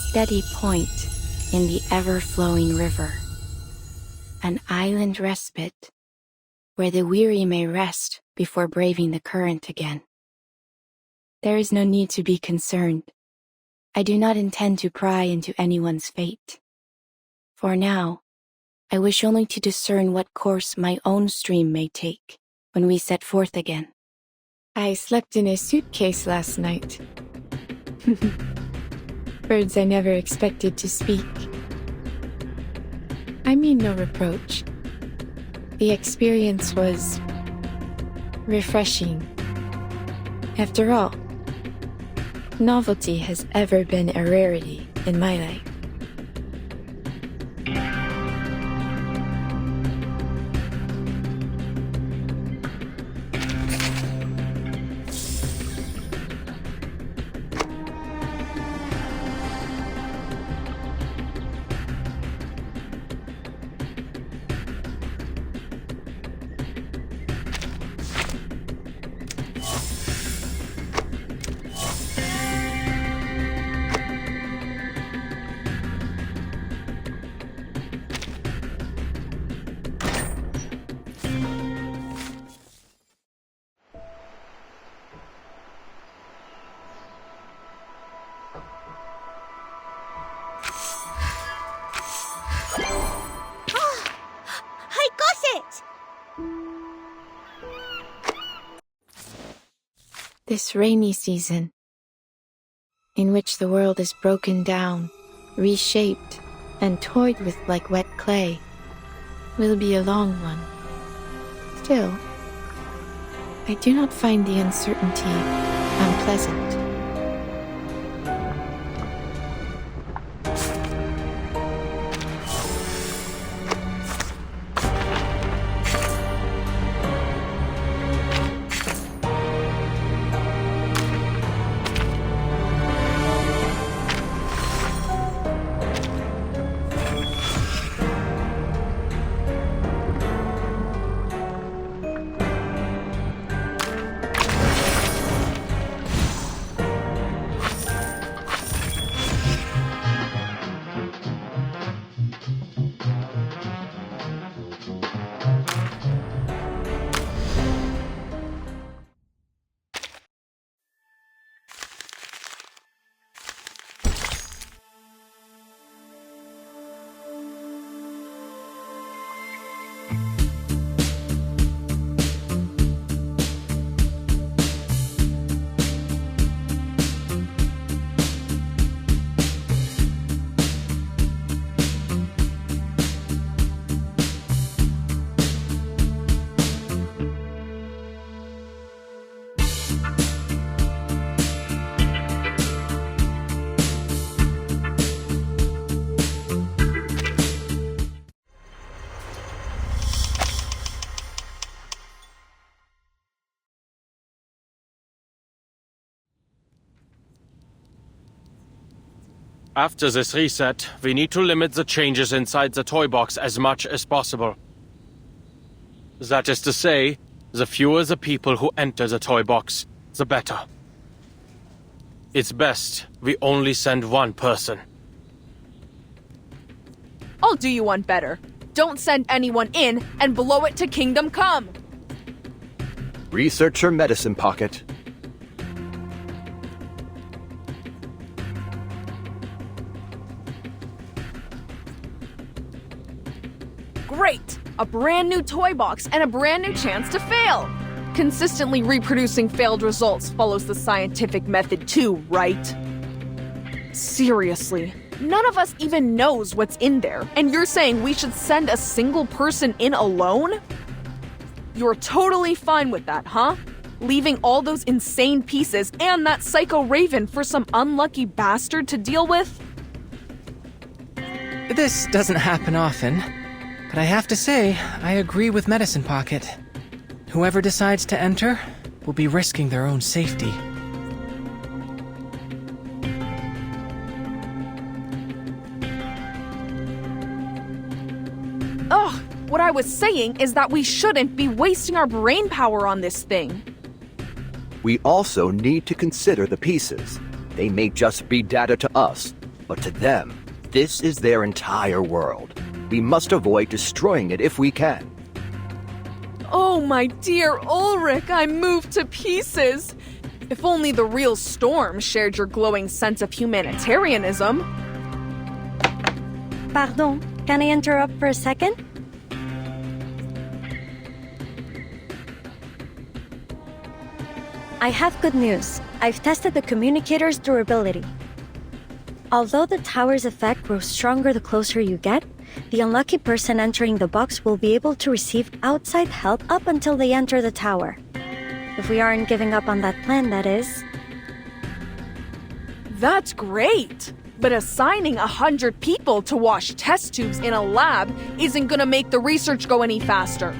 steady point in the ever-flowing river. An island respite where the weary may rest before braving the current again. There is no need to be concerned. I do not intend to pry into anyone's fate. For now, I wish only to discern what course my own stream may take when we set forth again. I slept in a suitcase last night. Birds I never expected to speak. I mean no reproach. The experience was refreshing. After all, novelty has ever been a rarity in my life. This rainy season, in which the world is broken down, reshaped, and toyed with like wet clay, will be a long one. Still, I do not find the uncertainty unpleasant. After this reset, we need to limit the changes inside the toy box as much as possible. That is to say, the fewer the people who enter the toy box, the better. It's best we only send one person. I'll do you one better. Don't send anyone in and blow it to Kingdom Come! Researcher Medicine Pocket. Great! A brand new toy box and a brand new chance to fail! Consistently reproducing failed results follows the scientific method too, right? Seriously, none of us even knows what's in there, and you're saying we should send a single person in alone? You're totally fine with that, huh? Leaving all those insane pieces and that psycho Raven for some unlucky bastard to deal with? This doesn't happen often, but I have to say, I agree with Medicine Pocket. Whoever decides to enter will be risking their own safety. Ugh, what I was saying is that we shouldn't be wasting our brain power on this thing. We also need to consider the pieces. They may just be data to us, But to them, this is their entire world. We must avoid destroying it if we can. Oh, my dear Ulrich, I'm moved to pieces. If only the real Storm shared your glowing sense of humanitarianism. Pardon, can I interrupt for a second? I have good news. I've tested the communicator's durability. Although the tower's effect grows stronger the closer you get, the unlucky person entering the box will be able to receive outside help up until they enter the tower. If we aren't giving up on that plan, that is. That's great! But assigning 100 people to wash test tubes in a lab isn't gonna make the research go any faster.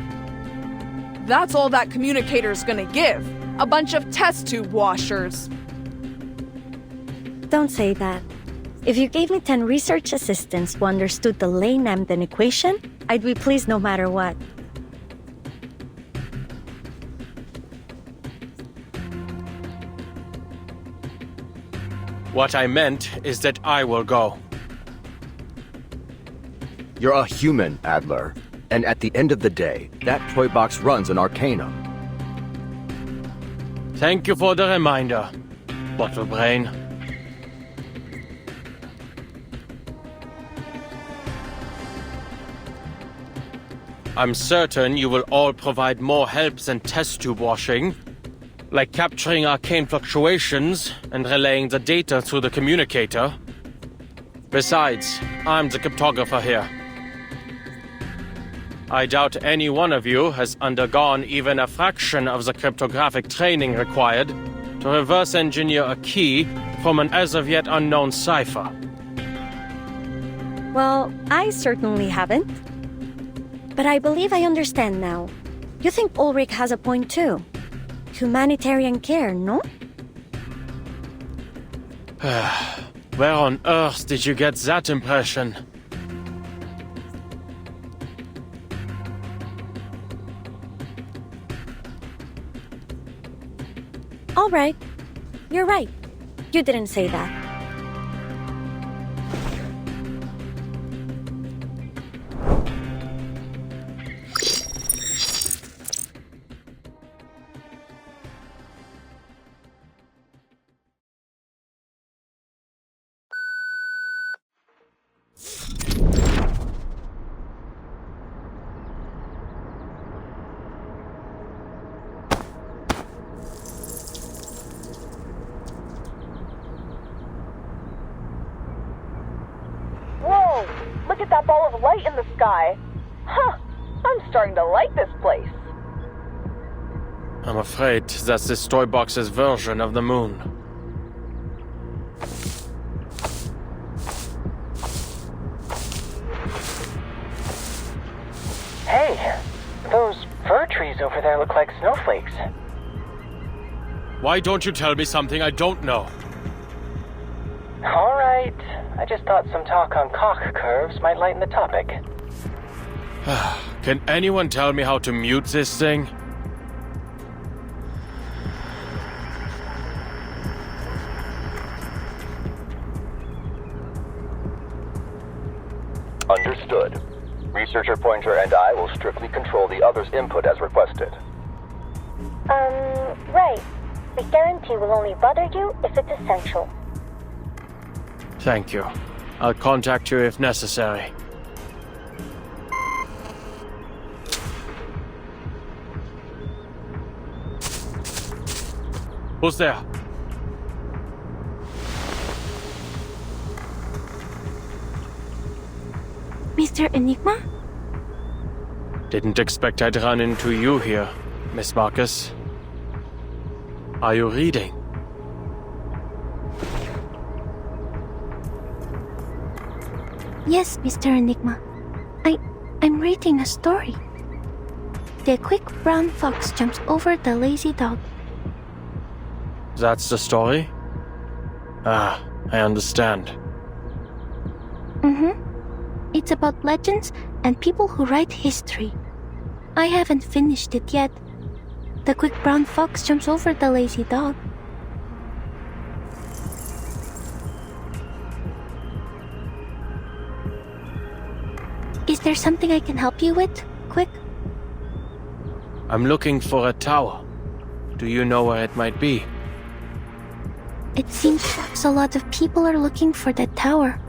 That's all that communicator's gonna give. A bunch of test tube washers. Don't say that. If you gave me 10 research assistants who understood the Lane-Emden equation, I'd be pleased no matter what. What I meant is that I will go. You're a human, Adler. And at the end of the day, that toy box runs an Arcanum. Thank you for the reminder, Bottle Brain. I'm certain you will all provide more help than test tube washing, like capturing arcane fluctuations and relaying the data through the communicator. Besides, I'm the cryptographer here. I doubt any one of you has undergone even a fraction of the cryptographic training required to reverse engineer a key from an as-of-yet unknown cipher. Well, I certainly haven't. But I believe I understand now. You think Ulrich has a point too? Humanitarian care, no? Where on earth did you get that impression? All right. You're right. You didn't say that. Whoa! Look at that ball of light in the sky. Huh! I'm starting to like this place. I'm afraid that's this toy box's version of the moon. Hey, those fir trees over there look like snowflakes. Why don't you tell me something I don't know? All right. I just thought some talk on Koch curves might lighten the topic. Can anyone tell me how to mute this thing? Understood. Researcher Pointer and I will strictly control the other's input as requested. Right. We guarantee we'll only bother you if it's essential. Thank you. I'll contact you if necessary. Who's there? Mr. Enigma? Didn't expect I'd run into you here, Miss Marcus. Are you reading? Yes, Mr. Enigma. I'm reading a story. The quick brown fox jumps over the lazy dog. That's the story? Ah, I understand. It's about legends and people who write history. I haven't finished it yet. The quick brown fox jumps over the lazy dog. there something I can help you with? Quick? I'm looking for a tower. Do you know where it might be? It seems a lot of people are looking for that tower.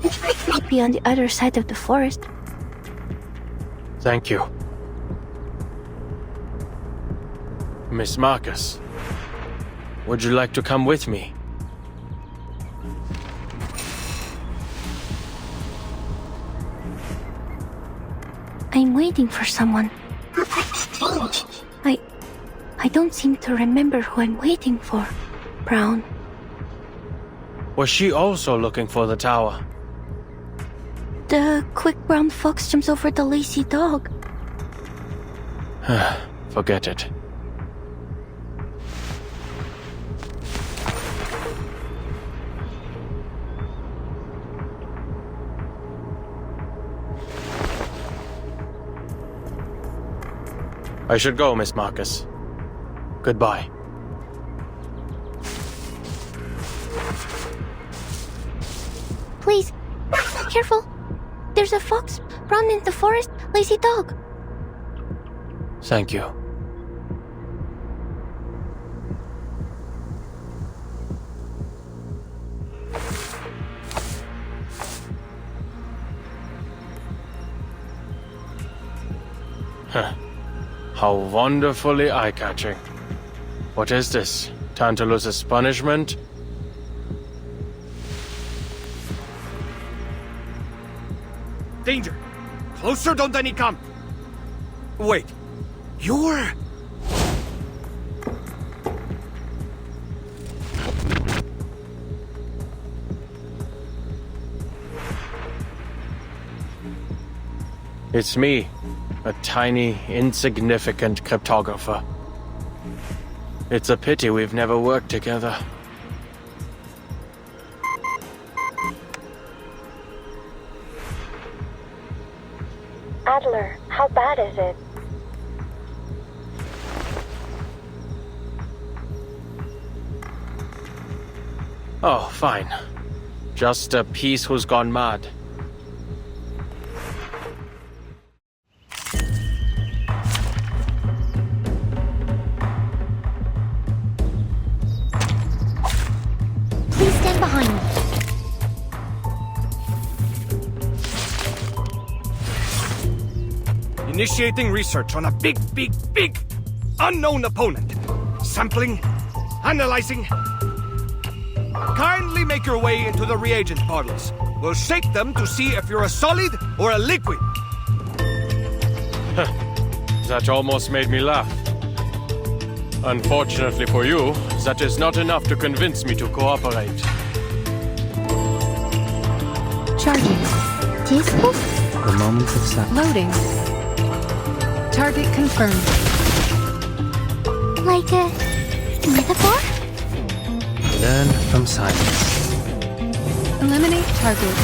It might be on the other side of the forest. Thank you. Miss Marcus, would you like to come with me? I'm waiting for someone. I don't seem to remember who I'm waiting for. Brown. Was she also looking for the tower? The quick brown fox jumps over the lazy dog. Forget it. I should go, Miss Marcus. Goodbye. Please, careful. There's a fox run in the forest, lazy dog. Thank you. How wonderfully eye-catching. What is this? Tantalus's punishment? Danger! Closer, don't any come! Wait, you're... It's me, a tiny, insignificant cryptographer. It's a pity we've never worked together. Adler, how bad is it? Oh, fine. Just a piece who's gone mad. Please stand behind me. Initiating research on a big unknown opponent. Sampling, analyzing. Kindly make your way into the reagent bottles. We'll shake them to see if you're a solid or a liquid. That almost made me laugh. Unfortunately for you, that is not enough to convince me to cooperate. Charging. Disco? The moment of silence. Loading. Target confirmed. Like a metaphor? Learn from silence. Eliminate target.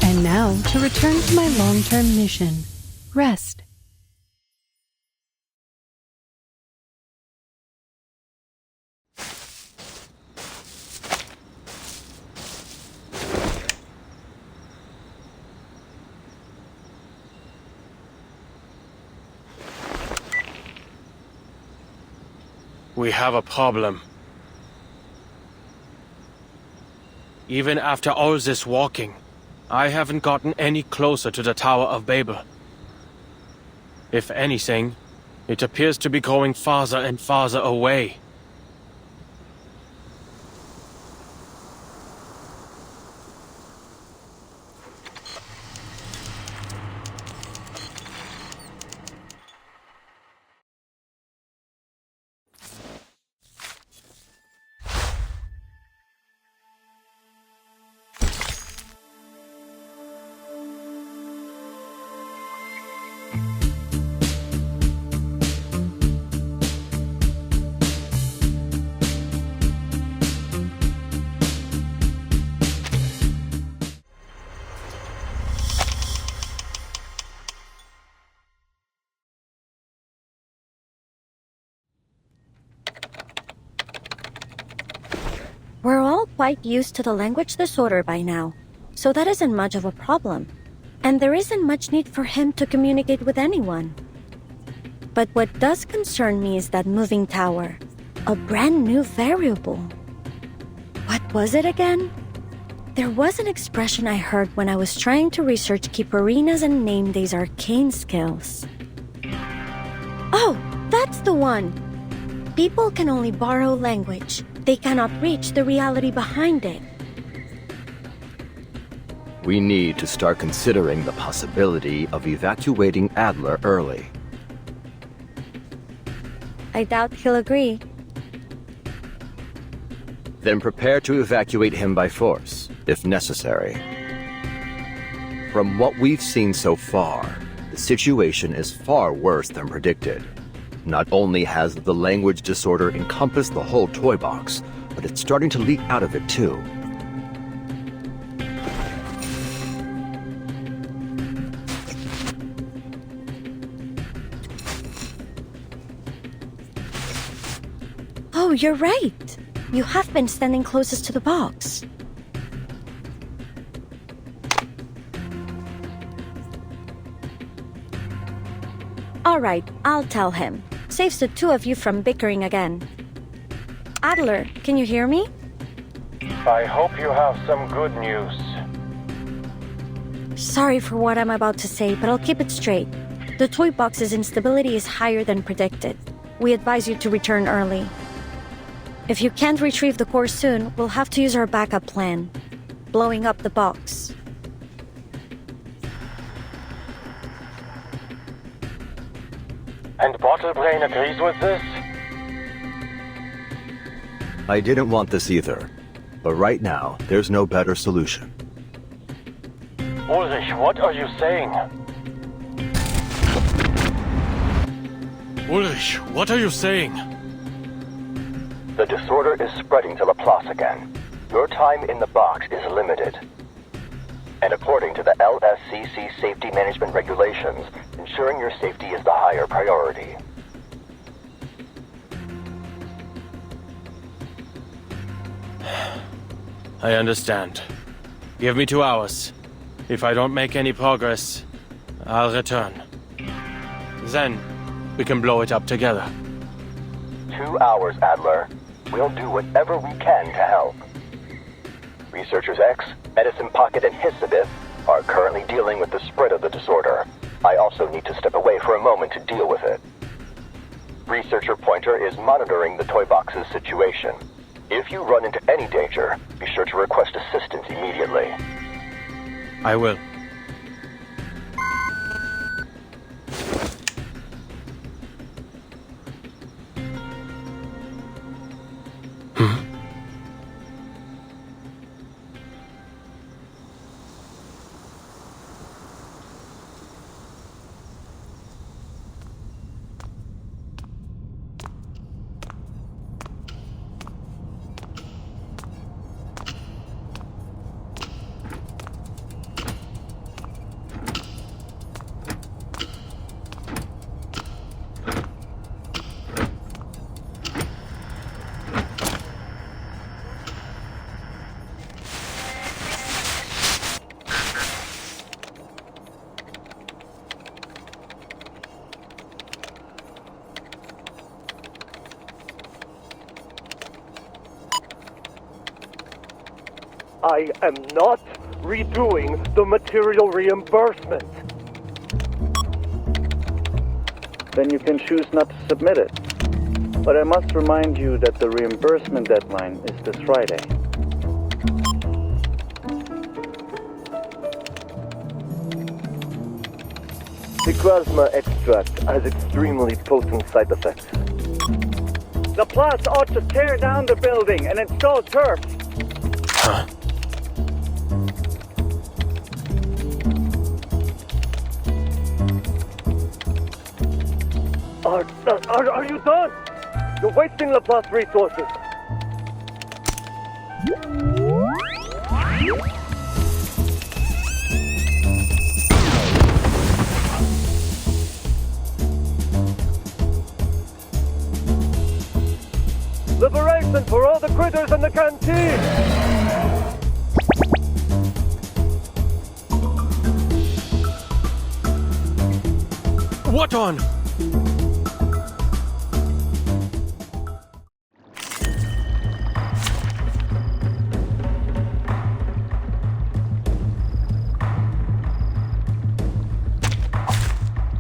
And now to return to my long-term mission. Rest. We have a problem. Even after all this walking, I haven't gotten any closer to the Tower of Babel. If anything, it appears to be going farther and farther away. all quite used to the language disorder by now, so that isn't much of a problem. And there isn't much need for him to communicate with anyone. But what does concern me is that moving tower. A brand new variable. What was it again? There was an expression I heard when I was trying to research Keeperinas and Nameday's arcane skills. Oh, that's the one! People can only borrow language. They cannot reach the reality behind it. We need to start considering the possibility of evacuating Adler early. I doubt he'll agree. Then prepare to evacuate him by force, if necessary. From what we've seen so far, the situation is far worse than predicted. Not only has the language disorder encompassed the whole toy box, but it's starting to leak out of it too. Oh, you're right! You have been standing closest to the box. Alright, I'll tell him. Saves the two of you from bickering again. Adler, can you hear me? I hope you have some good news. Sorry for what I'm about to say, but I'll keep it straight. The toy box's instability is higher than predicted. We advise you to return early. If you can't retrieve the core soon, we'll have to use our backup plan. Blowing up the box. And Bottlebrain agrees with this? I didn't want this either, but right now, there's no better solution. Ulrich, what are you saying? Ulrich, what are you saying? The disorder is spreading to Laplace again. Your time in the box is limited. And according to the LSCC safety management regulations, ensuring your safety is the higher priority. I understand. Give me 2 hours. If I don't make any progress, I'll return. Then, we can blow it up together. 2 hours, Adler. We'll do whatever we can to help. Researchers X, Medicine Pocket, and Hissabith are currently dealing with the spread of the disorder. I also need to step away for a moment to deal with it. Researcher Pointer is monitoring the toy box's situation. If you run into any danger, be sure to request assistance immediately. I will. I am not redoing the material reimbursement. Then you can choose not to submit it. But I must remind you that the reimbursement deadline is this Friday. The Grasma extract has extremely potent side effects. The Plus ought to tear down the building and install turf. Huh? Are you done? You're wasting Laplace resources. Liberation for all the critters in the canteen! What on?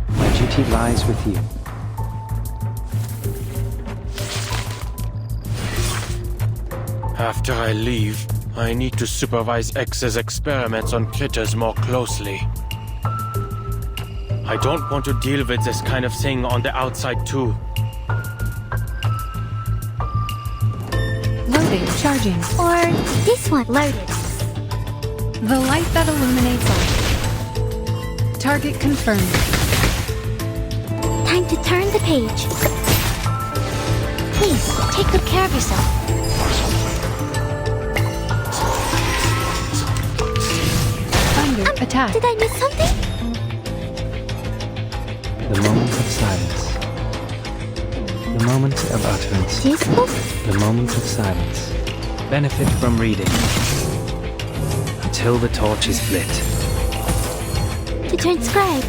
My duty lies with you. After I leave, I need to supervise X's experiments on critters more closely. I don't want to deal with this kind of thing on the outside too. Loading, charging. Or this one. Loaded. The light that illuminates all. Target confirmed. Time to turn the page. Please, take good care of yourself. Under attack. Did I miss something? The moment of silence. The moment of utterance. Useful? The moment of silence. Benefit from reading. Until the torch is lit. To transcribe.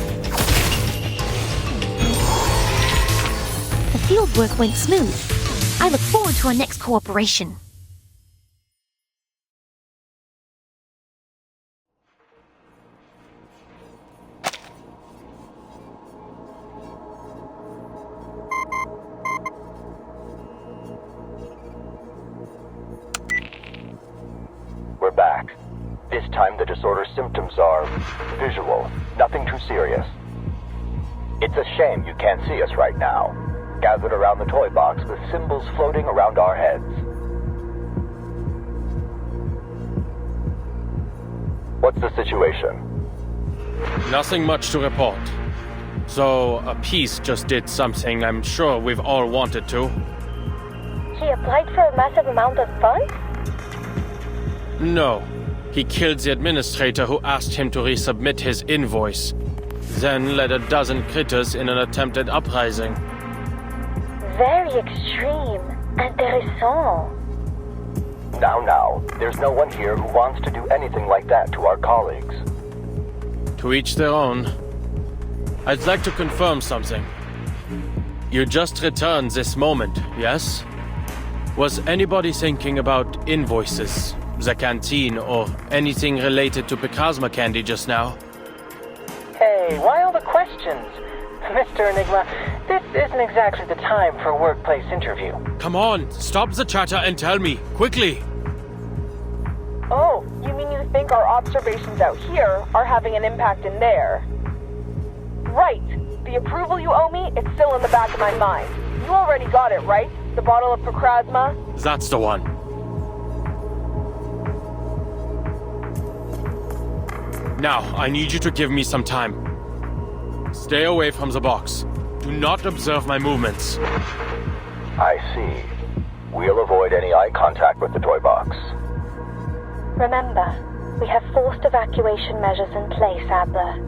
The fieldwork went smooth. I look forward to our next cooperation. We're back. This time the disorder symptoms are visual, nothing too serious. It's a shame you can't see us right now, gathered around the toy box with symbols floating around our heads. What's the situation? Nothing much to report. So, a piece just did something I'm sure we've all wanted to. He applied for a massive amount of funds? No. He killed the administrator who asked him to resubmit his invoice. Then led a dozen critters in an attempted uprising. Very extreme. Intéressant. Now, there's no one here who wants to do anything like that to our colleagues. To each their own. I'd like to confirm something. You just returned this moment, yes? Was anybody thinking about invoices, the canteen, or anything related to Picasma candy just now? Hey, why all the questions? Mr. Enigma, this isn't exactly the time for a workplace interview. Come on, stop the chatter and tell me, quickly! Oh, you mean you think our observations out here are having an impact in there? Right. The approval you owe me, it's still in the back of my mind. You already got it, right? The bottle of Procrasma? That's the one. Now, I need you to give me some time. Stay away from the box. Do not observe my movements. I see. We'll avoid any eye contact with the toy box. Remember, we have forced evacuation measures in place, Adler.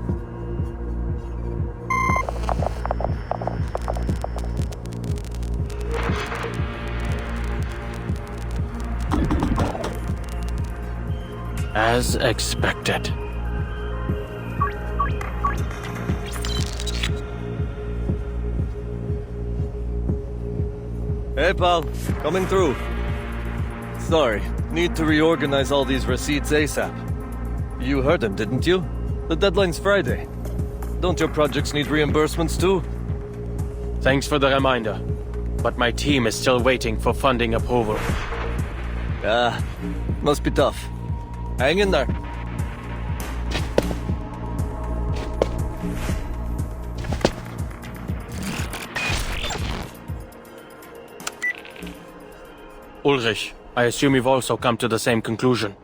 As expected. Hey, pal. Coming through. Sorry, need to reorganize all these receipts ASAP. You heard him, didn't you? The deadline's Friday. Don't your projects need reimbursements too? Thanks for the reminder. But my team is still waiting for funding approval. Must be tough. Hang in there. Ulrich, I assume you've also come to the same conclusion.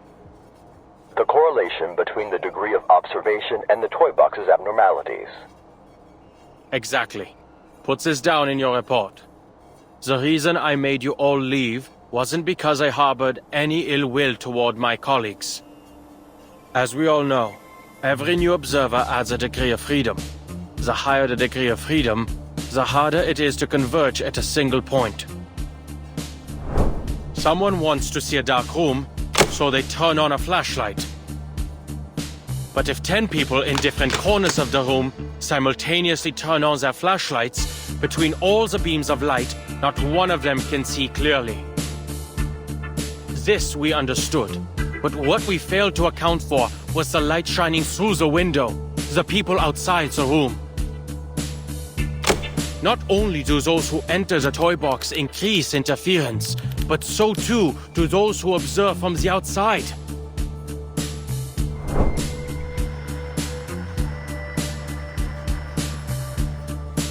The correlation between the degree of observation and the toy box's abnormalities. Exactly. Put this down in your report. The reason I made you all leave wasn't because I harbored any ill will toward my colleagues. As we all know, every new observer adds a degree of freedom. The higher the degree of freedom, the harder it is to converge at a single point. Someone wants to see a dark room, so they turn on a flashlight. But if 10 people in different corners of the room simultaneously turn on their flashlights, between all the beams of light, not one of them can see clearly. This we understood, but what we failed to account for was the light shining through the window, the people outside the room. Not only do those who enter the toy box increase interference, but so too do those who observe from the outside.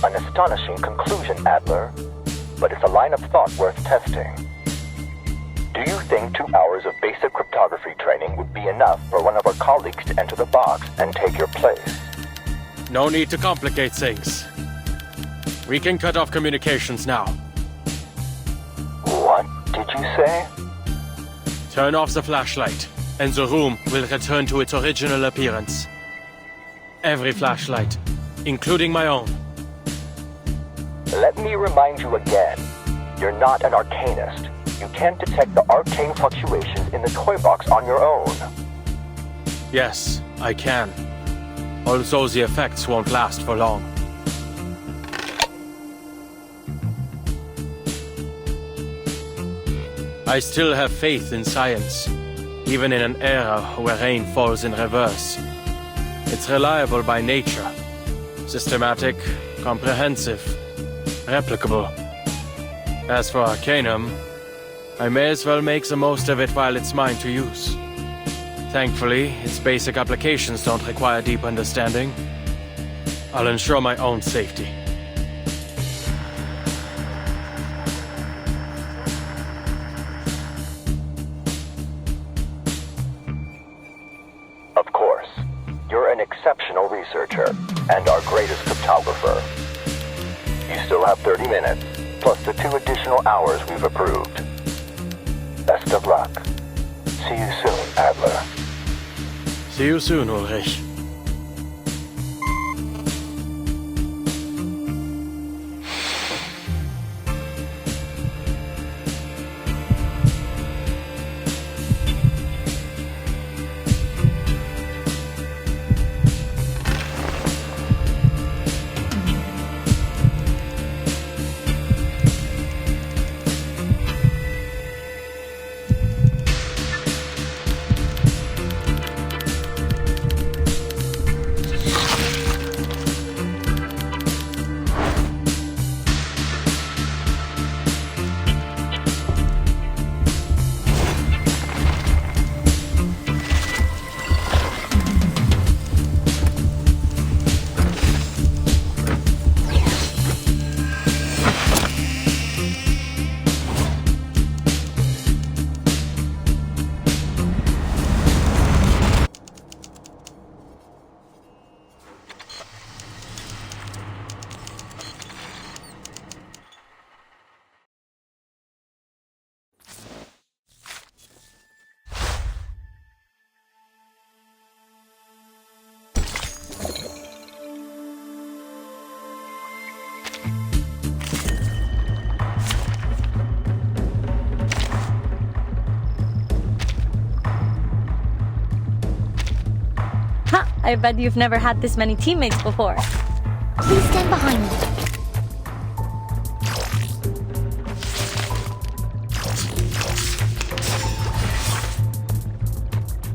An astonishing conclusion, Adler, but it's a line of thought worth testing. Do you think 2 hours of basic cryptography training would be enough for one of our colleagues to enter the box and take your place? No need to complicate things. We can cut off communications now. What did you say? Turn off the flashlight, and the room will return to its original appearance. Every flashlight, including my own. Let me remind you again, you're not an arcanist. You can't detect the arcane fluctuations in the toy box on your own. Yes, I can. Although the effects won't last for long. I still have faith in science, even in an era where rain falls in reverse. It's reliable by nature. Systematic, comprehensive, replicable. As for Arcanum, I may as well make the most of it while it's mine to use. Thankfully, its basic applications don't require deep understanding. I'll ensure my own safety. Of course, you're an exceptional researcher and our greatest cryptographer. You still have 30 minutes, plus the 2 additional hours we've approved. Best of luck. See you soon, Adler. See you soon, Ulrich. I bet you've never had this many teammates before. Please stand behind me.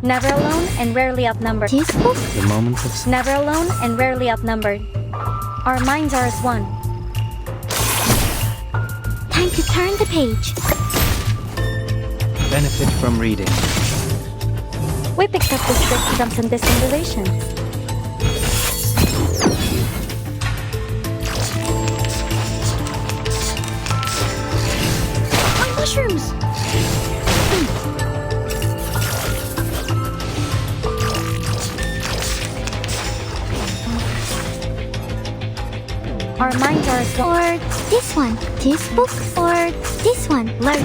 Never alone and rarely outnumbered. The moment of Never alone and rarely outnumbered. Our minds are as one. Time to turn the page. benefit from reading. We picked up this trick from some distant relations. My mushrooms! Our minds are as one. Or this one. This book. Or this one. Learn.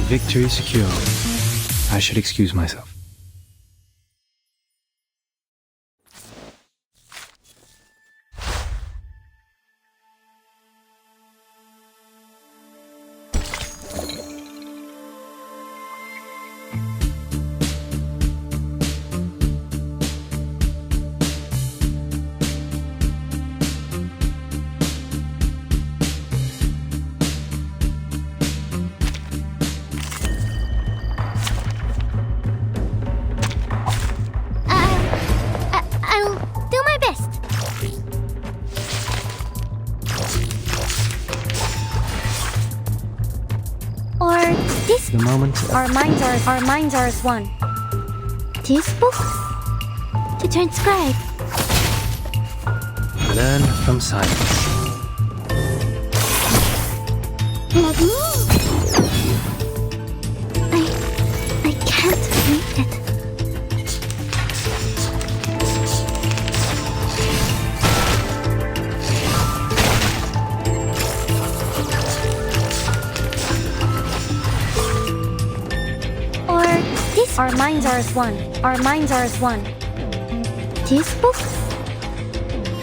Victory secure. I should excuse myself. moment of Our minds are as one. To spook. To transcribe. learn from silence. Let me. I can't read it. Or this. Our minds are as one. Our minds are as one. This book?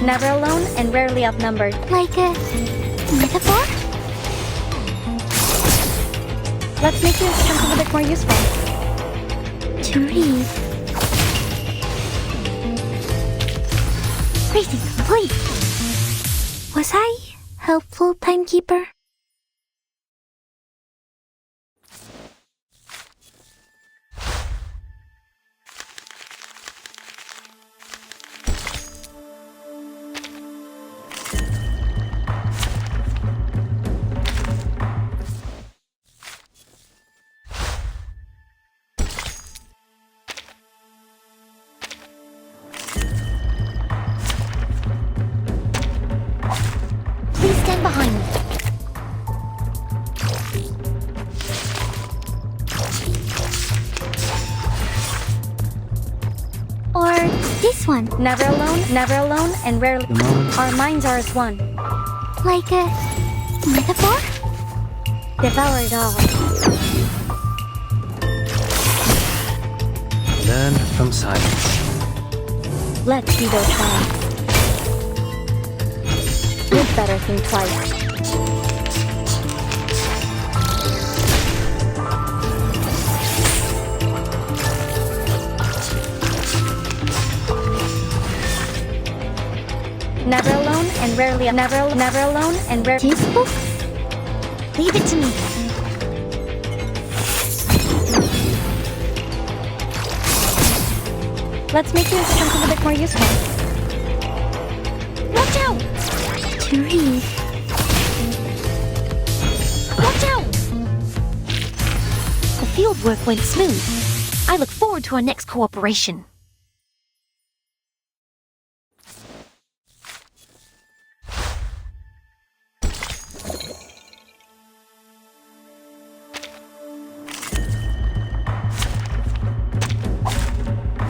Never alone and rarely outnumbered. Like a metaphor? Let's make this something a bit more useful. To read. Reading complete. Was I helpful, timekeeper? Please stand behind me. Or this one. Never alone and rarely. The moment. Our minds are as one. Like a metaphor? Devour it all. Learn from silence. Let's be those signs. You'd better think twice. Never alone and rarely. Never alone and rarely. This book? Leave it to me. Let's make this something a bit more useful. Watch out! To read. Watch out! The fieldwork went smooth. I look forward to our next cooperation.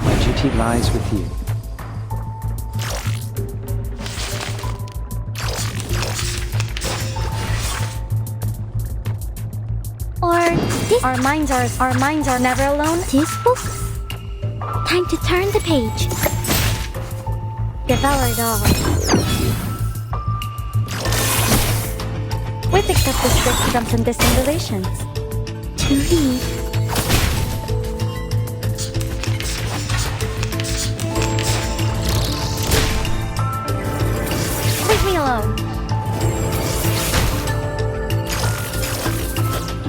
My duty lies with you. Or this. Our minds are never alone. This book? Time to turn the page. Devour it all. We picked up this trick from some distant relations. To read. Leave me alone.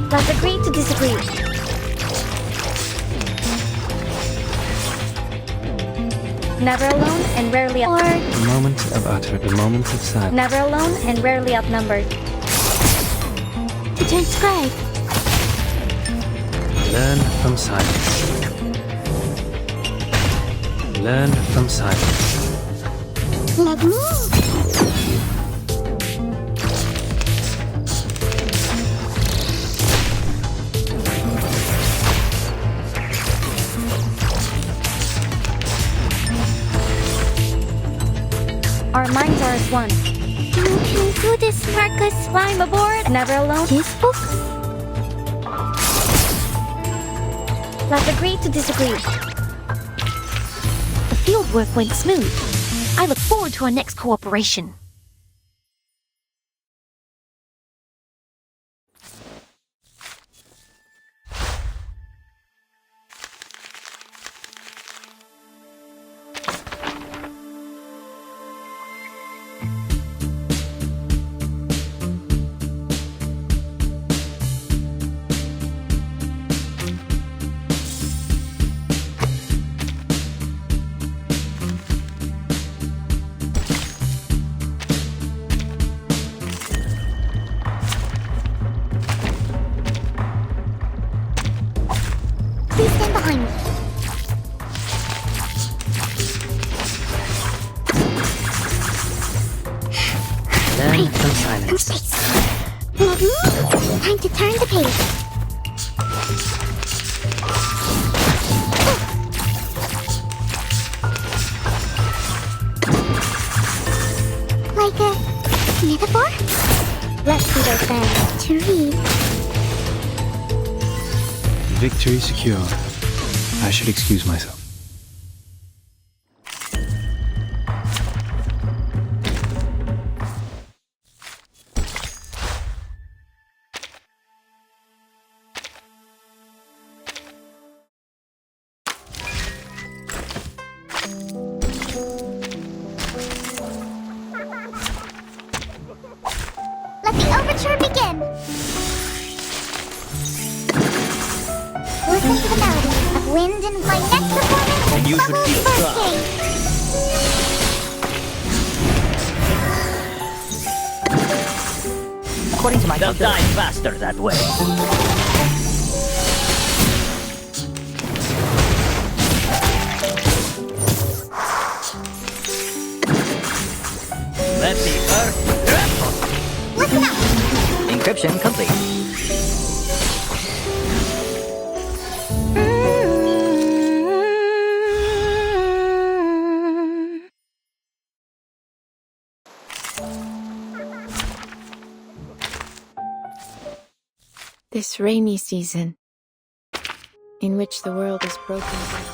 Let's agree to disagree. Never alone and rarely. Or The moment of silence. Never alone and rarely outnumbered. to transcribe. Learn from silence. Learn from silence. Let me. Our minds are as one. You can do this, Marcus. Climb aboard. Never alone. This book? Let's agree to disagree. The fieldwork went smooth. I look forward to our next cooperation. Let's see those banners to read. Victory secure. I should excuse myself. Let the overture begin. Listen to the melody of wind in my next performance. And you should feel First proud. game. According to my they'll die faster that way. Let the earth... Listen up. Encryption complete. This rainy season, in which the world is broken down.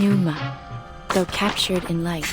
Numa, though captured in light,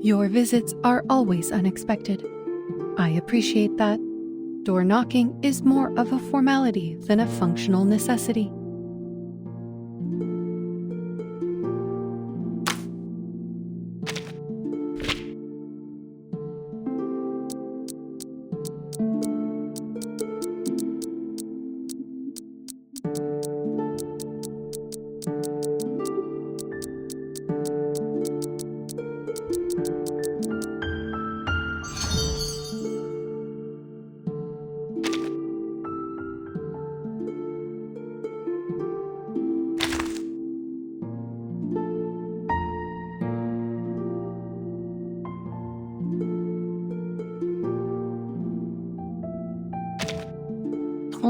Your visits are always unexpected. I appreciate that. Door knocking is more of a formality than a functional necessity.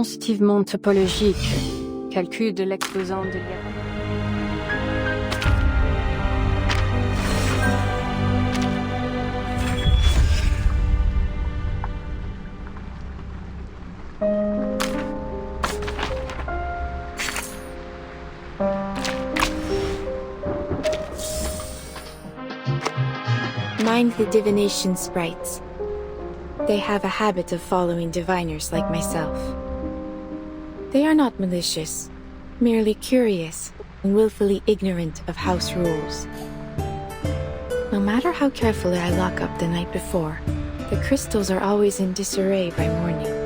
Transitivement topologique. Calcul de l'exposant de Mind the divination sprites. They have a habit of following diviners like myself. They are not malicious, merely curious and willfully ignorant of house rules. No matter how carefully I lock up the night before, the crystals are always in disarray by morning.